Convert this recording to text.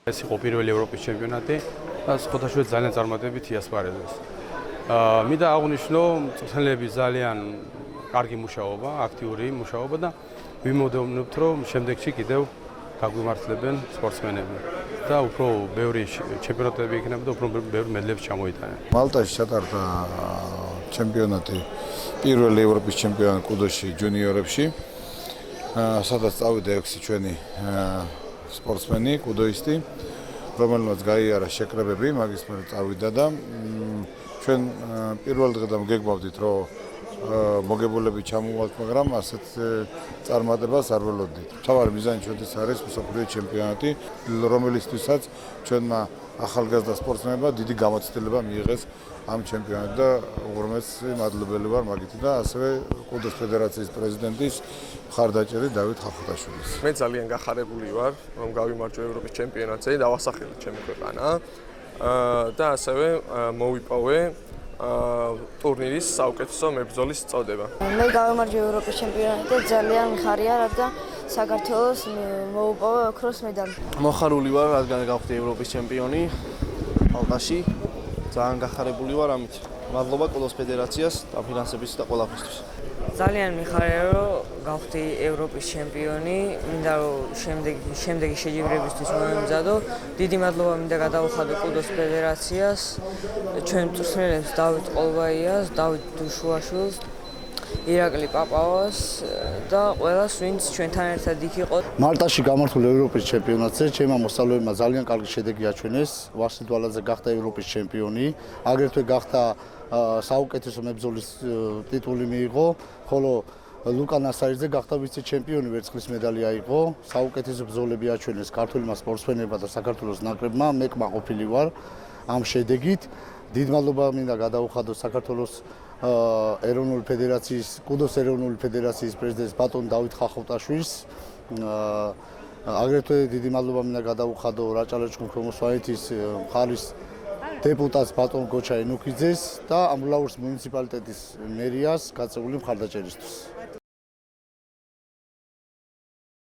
ეს იყო პირველი ევროპის ჩემპიონატი და ხოთაშვილი ძალიან წარმატებით იასპარეზეს. მინდა აღვნიშნო მწვრთნელების ძალიან კარგი მუშაობა, აქტიური მუშაობა და ვიმოდევნებთ, რომ შემდეგში კიდევ გაგვიმართლებენ სპორტსმენები და უფრო ბევრი ჩემპიონატები იქნება და უფრო ბევრი მედლები ჩამოიტანენ. მალტაში ჩატარდა ჩემპიონატი, პირველი ევროპის ჩემპიონატი კუდოში ჯუნიორებში, სადაც წავიდა 6 ჩვენი სპორტსმენი, კუდოისტი, რომელმაც გაიარა შეკრებები, მაგის მერე წავიდა და ჩვენ პირველ დღედან გეგმავდით, რომ მოგებულები ჩამოვალთ, მაგრამ ასეთ წარმატებას არ ველოდით. მთავარი მიზანი ჩვენთვის არის მსოფლიო ჩემპიონატი, რომელისთვისაც ჩვენმა ახალგაზრდა სპორტსმენებმა დიდი გამოცდილება მიიღეს ამ ჩემპიონატში და უღრმესი მადლობელი ვარ მაგით და ასევე კუდოს ფედერაციის პრეზიდენტის მხარდაჭერის დავით ხახუტაშვილის. მე ძალიან გახარებული ვარ, რომ გავიმარჯვე ევროპის ჩემპიონატზე, დავასახელე ჩემი ქვეყანა და ასევე მოვიპოვე ტურნირის საუკეთესო მებრძოლის წოდება. მე გავიმარჯვე ევროპის ჩემპიონატზე და ძალიან მიხარია, რადგან საქართველოს მოუპოვა ოქროს მედალი. მოხარული ვარ, რადგან გავხდი ევროპის ჩემპიონი ალყაში. ძალიან გახარებული ვარ ამით. მადლობა კუდოს ფედერაციას და ფინანსების და ყველაფრისთვის. ძალიან მიხარია, რომ გავხდი ევროპის ჩემპიონი, მინდა რომ შემდეგი შეჯიბრებისთვის მომემზადო. დიდი მადლობა მინდა გადავუხადო კუდოს ფედერაციას, ჩვენ მწვრთნელებს დავით ყოლბაიას, დავით დუშუაშვილს, ირაკლი პაპავას და ყველას, ვინც ჩვენთან ერთად იქ იყო. მალტაში გამართულ ევროპის ჩემპიონატზე ჩემმა მოსწავლეებმა ძალიან კარგი შედეგი აჩვენეს. ვასილ დვალაძე გახდა ევროპის ჩემპიონი, აგრეთვე გახდა საუკეთესო მებრძოლის ტიტული მიიღო, ხოლო ლუკა ნასარიძე გახდა ვიცე-ჩემპიონი, ვერცხლის მედალი აიღო. საუკეთესო ბრძოლები აჩვენეს ქართველმა სპორტსმენებმა და საქართველოს ნაკრებმა. მე კმაყოფილი ვარ ამ შედეგით. დიდ მადლობა მინდა გადავუხადო საქართველოს ეროვნული ფედერაციის, კუდოს ეროვნული ფედერაციის პრეზიდენტს ბატონ დავით ხახუტაშვილს. აგრეთვე დიდი მადლობა მინდა გადავუხადო რაჭა-ლეჩხუმ-ქრომოსვანეთის მხარის დეპუტატს ბატონ გოჩა ენუქიძეს და ამბლაურის მუნიციპალიტეტის მერიას გაწეული მხარდაჭერისთვის.